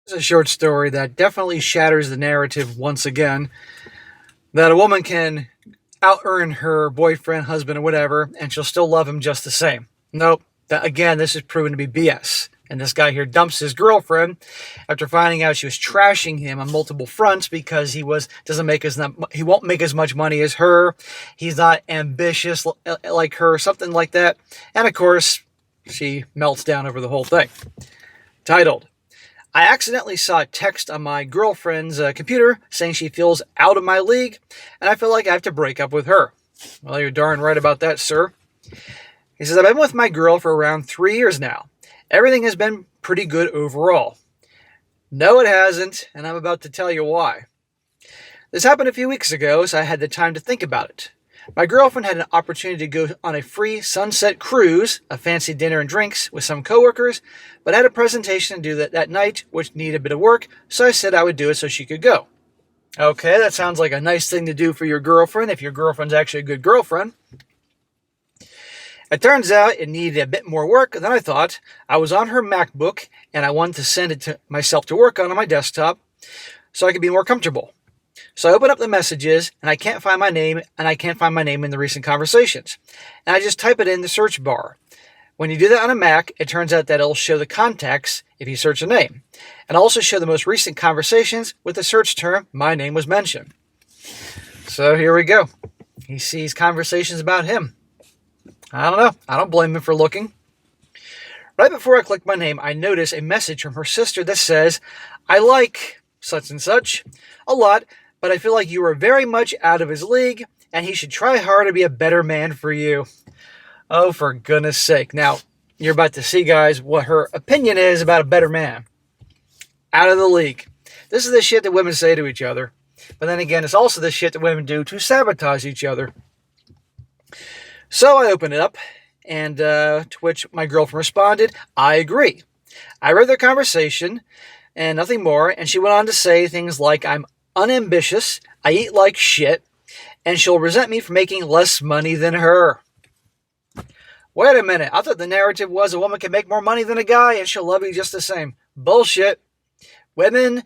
It's a short story that definitely shatters the narrative once again that a woman can out earn her boyfriend, husband, or whatever, and she'll still love him just the same. Nope. Again, this is proven to be BS. And this guy here dumps his girlfriend after finding out she was trashing him on multiple fronts because he won't make as much money as her. He's not ambitious like her, something like that. And of course, she melts down over the whole thing. Titled, I accidentally saw a text on my girlfriend's computer saying she feels out of my league, and I feel like I have to break up with her. Well, you're darn right about that, sir. He says, I've been with my girl for around 3 years now. Everything has been pretty good overall. No, it hasn't, and I'm about to tell you why. This happened a few weeks ago, so I had the time to think about it. My girlfriend had an opportunity to go on a free sunset cruise, a fancy dinner and drinks with some coworkers, but had a presentation to do that night, which needed a bit of work, so I said I would do it so she could go. Okay, that sounds like a nice thing to do for your girlfriend, if your girlfriend's actually a good girlfriend. It turns out it needed a bit more work than I thought. I was on her MacBook, and I wanted to send it to myself to work on my desktop so I could be more comfortable. So I open up the messages, and I can't find my name, in the recent conversations. And I just type it in the search bar. When you do that on a Mac, it turns out that it'll show the contacts if you search a name, and also show the most recent conversations with the search term, my name was mentioned. So here we go. He sees conversations about him. I don't know. I don't blame him for looking. Right before I click my name, I notice a message from her sister that says, I like such and such a lot, but I feel like you are very much out of his league, and he should try hard to be a better man for you. Oh, for goodness sake. Now, you're about to see, guys, what her opinion is about a better man. Out of the league. This is the shit that women say to each other. But then again, it's also the shit that women do to sabotage each other. So I opened it up, and to which my girlfriend responded, I agree. I read their conversation, and nothing more, and she went on to say things like, I'm unambitious, I eat like shit, and she'll resent me for making less money than her. Wait a minute, I thought the narrative was a woman can make more money than a guy, and she'll love you just the same. Bullshit. Women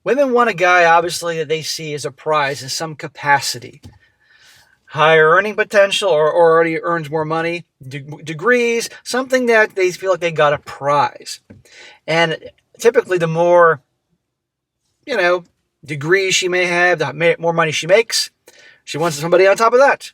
want a guy, obviously, that they see as a prize in some capacity. Higher earning potential, or already earns more money, degrees, something that they feel like they got a prize. And typically the more, degrees she may have, the more money she makes, she wants somebody on top of that.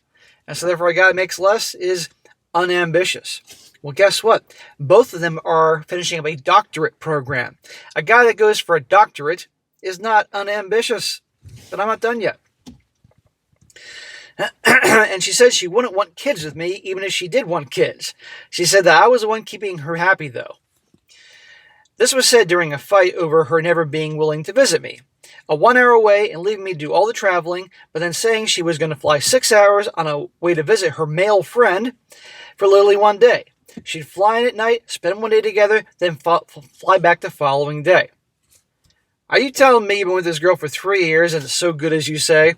And so therefore a guy that makes less is unambitious. Well, guess what? Both of them are finishing up a doctorate program. A guy that goes for a doctorate is not unambitious, but I'm not done yet. And she said she wouldn't want kids with me, even if she did want kids. She said that I was the one keeping her happy, though. This was said during a fight over her never being willing to visit me. A 1 hour away and leaving me to do all the traveling, but then saying she was going to fly 6 hours on a way to visit her male friend for literally one day. She'd fly in at night, spend one day together, then fly back the following day. Are you telling me you've been with this girl for 3 years and it's so good as you say,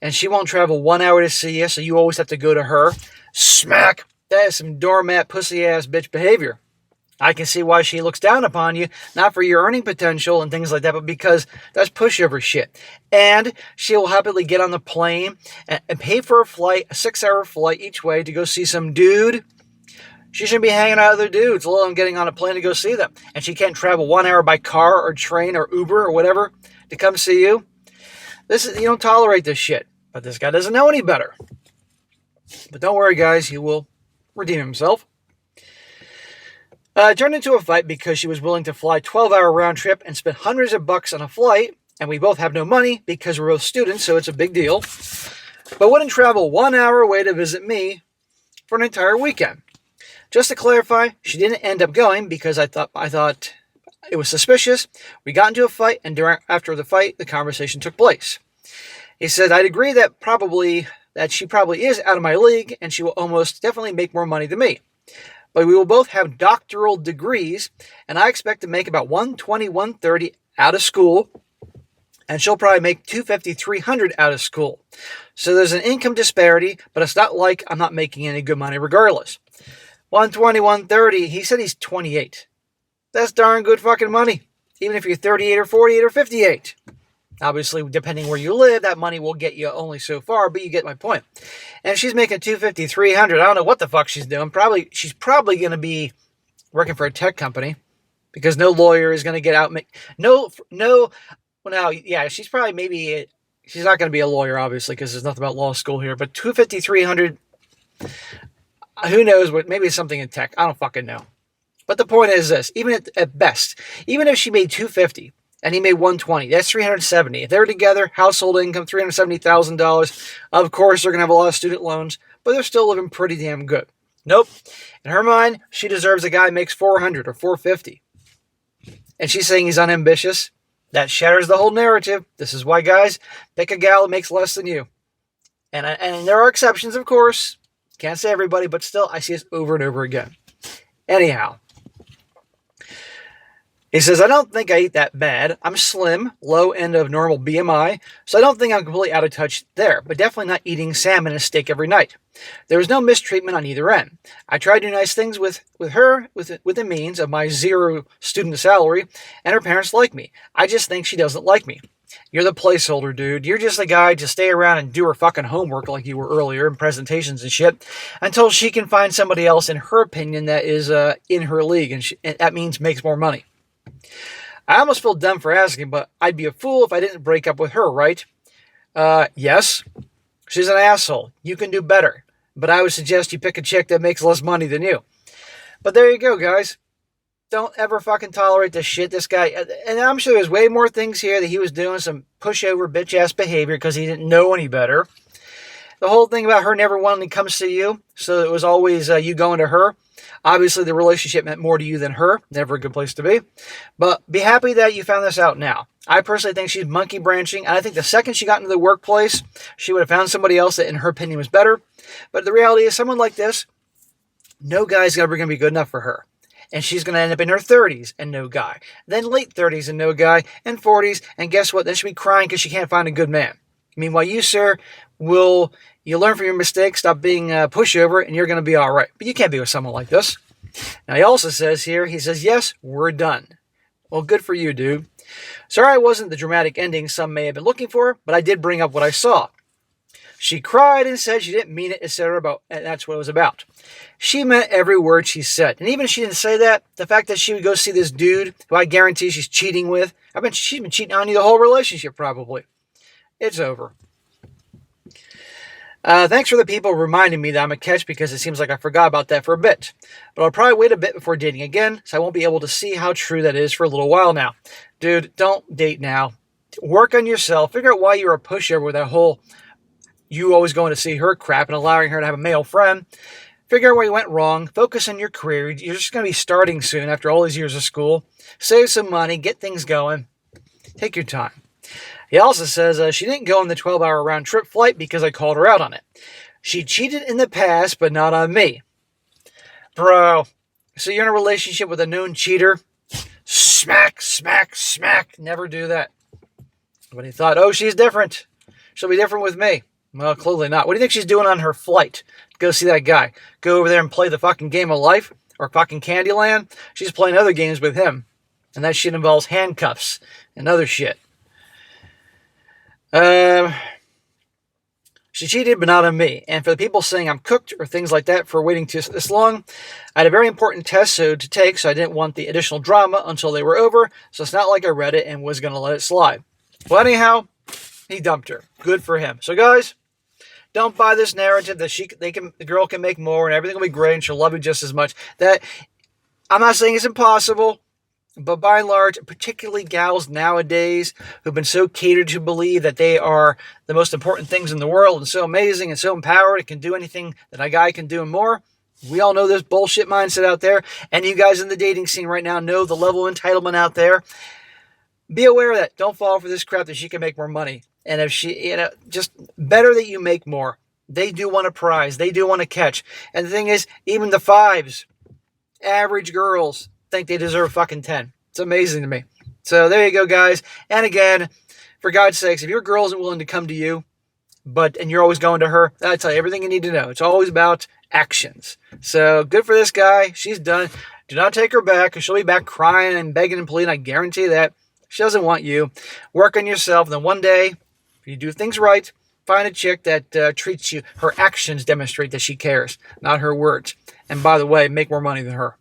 and she won't travel 1 hour to see you, so you always have to go to her? Smack! That is some doormat pussy-ass bitch behavior. I can see why she looks down upon you, not for your earning potential and things like that, but because that's pushover shit. And she will happily get on the plane and pay for a flight, a 6-hour flight each way to go see some dude. She shouldn't be hanging out with other dudes, let alone getting on a plane to go see them. And she can't travel 1 hour by car or train or Uber or whatever to come see you. You don't tolerate this shit. But this guy doesn't know any better. But don't worry, guys, he will redeem himself. It turned into a fight because she was willing to fly 12-hour round trip and spend hundreds of bucks on a flight, and we both have no money because we're both students, so it's a big deal, but wouldn't travel 1 hour away to visit me for an entire weekend. Just to clarify, she didn't end up going because I thought it was suspicious. We got into a fight, and after the fight, the conversation took place. He said, I'd agree that she probably is out of my league, and she will almost definitely make more money than me. But we will both have doctoral degrees, and I expect to make about $120, $130 out of school, and she'll probably make $250, $300 out of school. So there's an income disparity, but it's not like I'm not making any good money regardless. $120, $130, he said he's 28. That's darn good fucking money. even if you're 38 or 48 or 58. Obviously, depending where you live, that money will get you only so far, but you get my point. And she's making $250, $300. I don't know what the fuck she's doing. She's probably going to be working for a tech company, because no lawyer is going to get out. She's probably she's not going to be a lawyer, obviously, because there's nothing about law school here. But $250, $300, who knows what? Maybe it's something in tech. I don't fucking know. But the point is this: even at best, even if she made $250 and he made $120, that's $370. If they're together, household income $370,000. Of course, they're going to have a lot of student loans, but they're still living pretty damn good. Nope. In her mind, she deserves a guy who makes $400 or $450. And she's saying he's unambitious. That shatters the whole narrative. This is why, guys, pick a gal that makes less than you. And there are exceptions, of course. Can't say everybody, but still, I see this over and over again. Anyhow, he says, I don't think I eat that bad. I'm slim, low end of normal BMI, so I don't think I'm completely out of touch there, but definitely not eating salmon and steak every night. There was no mistreatment on either end. I try to do nice things with her, with the means of my 0 student salary, and her parents like me. I just think she doesn't like me. You're the placeholder, dude. You're just a guy to stay around and do her fucking homework like you were earlier in presentations and shit, until she can find somebody else, in her opinion, that is in her league, and that means makes more money. I almost feel dumb for asking, but I'd be a fool if I didn't break up with her, right? Yes. She's an asshole. You can do better. But I would suggest you pick a chick that makes less money than you. But there you go, guys. Don't ever fucking tolerate this shit. This guy, and I'm sure there's way more things here that he was doing, some pushover bitch-ass behavior because he didn't know any better. The whole thing about her never wanting to come see you, so it was always you going to her. Obviously, the relationship meant more to you than her. Never a good place to be. But be happy that you found this out now. I personally think she's monkey branching. And I think the second she got into the workplace, she would have found somebody else that, in her opinion, was better. But the reality is, someone like this, no guy's ever going to be good enough for her. And she's going to end up in her 30s and no guy. Then late 30s and no guy. And 40s. And guess what? Then she'll be crying because she can't find a good man. Meanwhile, you, sir, you learn from your mistakes, stop being a pushover, and you're going to be all right. But you can't be with someone like this. Now, he also says here, yes, we're done. Well, good for you, dude. Sorry I wasn't the dramatic ending some may have been looking for, but I did bring up what I saw. She cried and said she didn't mean it, etc. And that's what it was about. She meant every word she said. And even if she didn't say that, the fact that she would go see this dude, who I guarantee she's cheating with, she's been cheating on you the whole relationship, probably. It's over. Thanks for the people reminding me that I'm a catch, because it seems like I forgot about that for a bit. But I'll probably wait a bit before dating again, so I won't be able to see how true that is for a little while now. Dude, don't date now. Work on yourself. Figure out why you're a pushover with that whole you always going to see her crap and allowing her to have a male friend. Figure out where you went wrong. Focus on your career. You're just going to be starting soon after all these years of school. Save some money. Get things going. Take your time. He also says she didn't go on the 12-hour round-trip flight because I called her out on it. She cheated in the past, but not on me. Bro, so you're in a relationship with a known cheater? Smack, smack, smack. Never do that. But he thought, oh, she's different. She'll be different with me. Well, clearly not. What do you think she's doing on her flight? Go see that guy. Go over there and play the fucking game of life? Or fucking Candyland? She's playing other games with him. And that shit involves handcuffs and other shit. She cheated, but not on me. And for the people saying I'm cooked or things like that for waiting this long, I had a very important test to take, so I didn't want the additional drama until they were over. So it's not like I read it and was going to let it slide. Well, anyhow, he dumped her. Good for him. So, guys, don't buy this narrative that the girl can make more and everything will be great and she'll love you just as much. That I'm not saying it's impossible. But by and large, particularly gals nowadays who've been so catered to believe that they are the most important things in the world and so amazing and so empowered and can do anything that a guy can do and more. We all know this bullshit mindset out there. And you guys in the dating scene right now know the level of entitlement out there. Be aware of that. Don't fall for this crap that she can make more money. And if she, just better that you make more. They do want a prize. They do want a catch. And the thing is, even the fives, average girls, think they deserve fucking 10. It's amazing to me. So there you go, guys. And again, for God's sakes, if your girl isn't willing to come to you, and you're always going to her, I tell you everything you need to know. It's always about actions. So good for this guy. She's done. Do not take her back, because she'll be back crying and begging and pleading. I guarantee that. She doesn't want you. Work on yourself. And then one day, if you do things right, find a chick that treats you. Her actions demonstrate that she cares, not her words. And by the way, make more money than her.